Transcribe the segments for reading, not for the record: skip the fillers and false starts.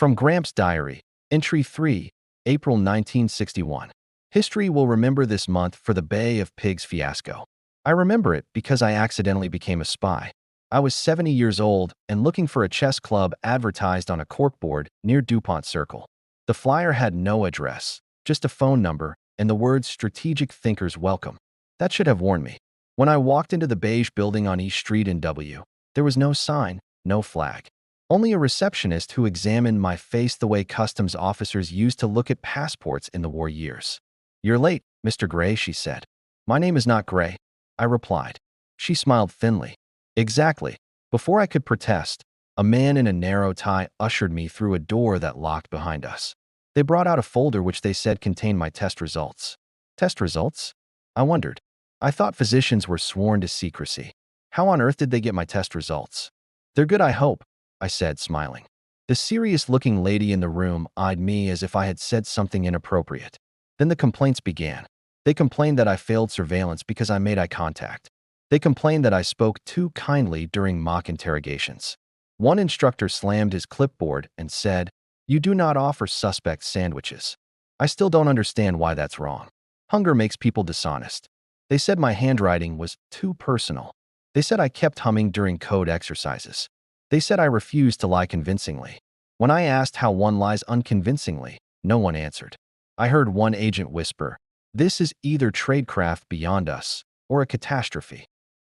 From Gramp's diary, entry 3, April 1961. History will remember this month for the Bay of Pigs fiasco. I remember it because I accidentally became a spy. I was 70 years old and looking for a chess club advertised on a corkboard near DuPont Circle. The flyer had no address, just a phone number and the words "Strategic Thinkers Welcome." That should have warned me. When I walked into the beige building on East Street in W, there was no sign, no flag. Only a receptionist who examined my face the way customs officers used to look at passports in the war years. "You're late, Mr. Gray," she said. "My name is not Gray," I replied. She smiled thinly. "Exactly." Before I could protest, a man in a narrow tie ushered me through a door that locked behind us. They brought out a folder which they said contained my test results. Test results? I wondered. I thought physicians were sworn to secrecy. How on earth did they get my test results? "They're good, I hope," I said, smiling. The serious-looking lady in the room eyed me as if I had said something inappropriate. Then the complaints began. They complained that I failed surveillance because I made eye contact. They complained that I spoke too kindly during mock interrogations. One instructor slammed his clipboard and said, "You do not offer suspects sandwiches." I still don't understand why that's wrong. Hunger makes people dishonest. They said my handwriting was too personal. They said I kept humming during code exercises. They said I refused to lie convincingly. When I asked how one lies unconvincingly, no one answered. I heard one agent whisper, "This is either tradecraft beyond us or a catastrophe."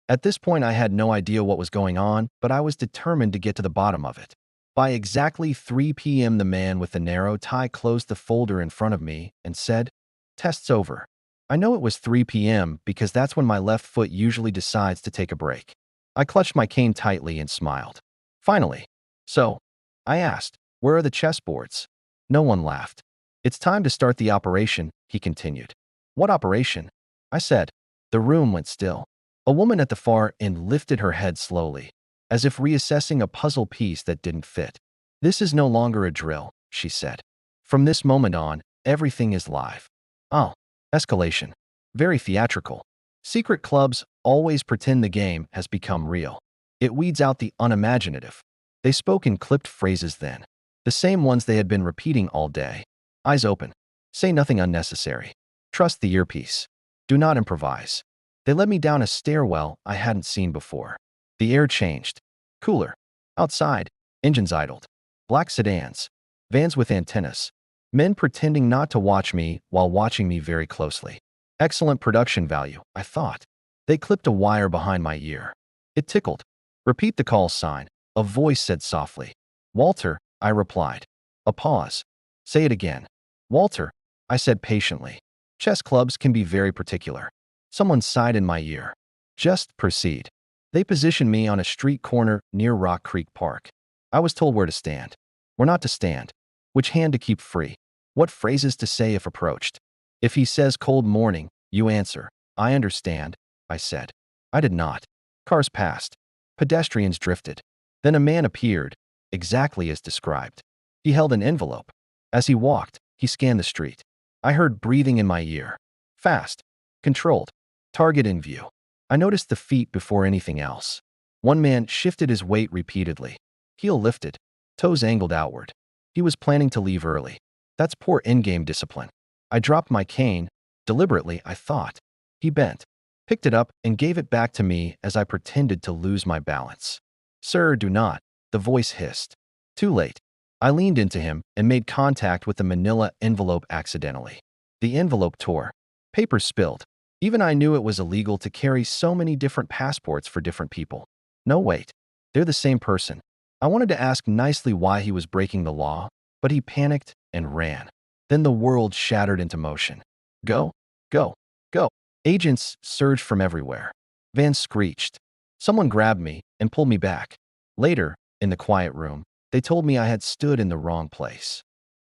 At this point, I had no idea what was going on, but I was determined to get to the bottom of it. By exactly 3 p.m., the man with the narrow tie closed the folder in front of me and said, "Test's over." I know it was 3 p.m. because that's when my left foot usually decides to take a break. I clutched my cane tightly and smiled. Finally. "So," I asked, "where are the chessboards?" No one laughed. "It's time to start the operation," he continued. "What operation?" I said. The room went still. A woman at the far end lifted her head slowly, as if reassessing a puzzle piece that didn't fit. "This is no longer a drill," she said. "From this moment on, everything is live." Oh, escalation. Very theatrical. Secret clubs always pretend the game has become real. It weeds out the unimaginative. They spoke in clipped phrases then, the same ones they had been repeating all day. Eyes open. Say nothing unnecessary. Trust the earpiece. Do not improvise. They led me down a stairwell I hadn't seen before. The air changed. Cooler. Outside, engines idled. Black sedans. Vans with antennas. Men pretending not to watch me while watching me very closely. Excellent production value, I thought. They clipped a wire behind my ear. It tickled. "Repeat the call sign," a voice said softly. "Walter," I replied. A pause. "Say it again." "Walter," I said patiently. Chess clubs can be very particular. Someone sighed in my ear. "Just proceed." They positioned me on a street corner near Rock Creek Park. I was told where to stand. Where not to stand. Which hand to keep free. What phrases to say if approached. "If he says cold morning, you answer, 'I understand,'" I said. I did not. Cars passed. Pedestrians drifted. Then a man appeared, exactly as described. He held an envelope. As he walked, he scanned the street. I heard breathing in my ear. Fast. Controlled. Target in view. I noticed the feet before anything else. One man shifted his weight repeatedly. Heel lifted. Toes angled outward. He was planning to leave early. That's poor in-game discipline. I dropped my cane. Deliberately, I thought. He bent, picked it up, and gave it back to me as I pretended to lose my balance. "Sir, do not," the voice hissed. Too late. I leaned into him and made contact with the manila envelope accidentally. The envelope tore. Paper spilled. Even I knew it was illegal to carry so many different passports for different people. No, wait. They're the same person. I wanted to ask nicely why he was breaking the law, but he panicked and ran. Then the world shattered into motion. Go, go, go. Agents surged from everywhere. Vans screeched. Someone grabbed me and pulled me back. Later, in the quiet room, they told me I had stood in the wrong place.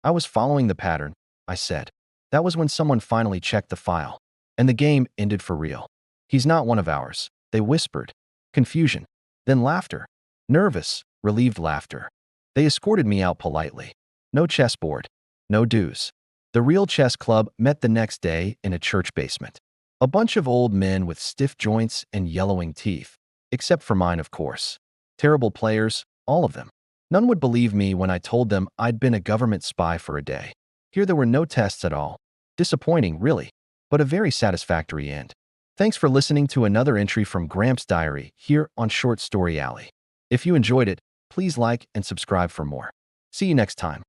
"I was following the pattern," I said. That was when someone finally checked the file. And the game ended for real. "He's not one of ours," they whispered. Confusion. Then laughter. Nervous, relieved laughter. They escorted me out politely. No chessboard. No dues. The real chess club met the next day in a church basement. A bunch of old men with stiff joints and yellowing teeth. Except for mine, of course. Terrible players, all of them. None would believe me when I told them I'd been a government spy for a day. Here there were no tests at all. Disappointing, really, but a very satisfactory end. Thanks for listening to another entry from Gramp's diary here on Short Story Alley. If you enjoyed it, please like and subscribe for more. See you next time.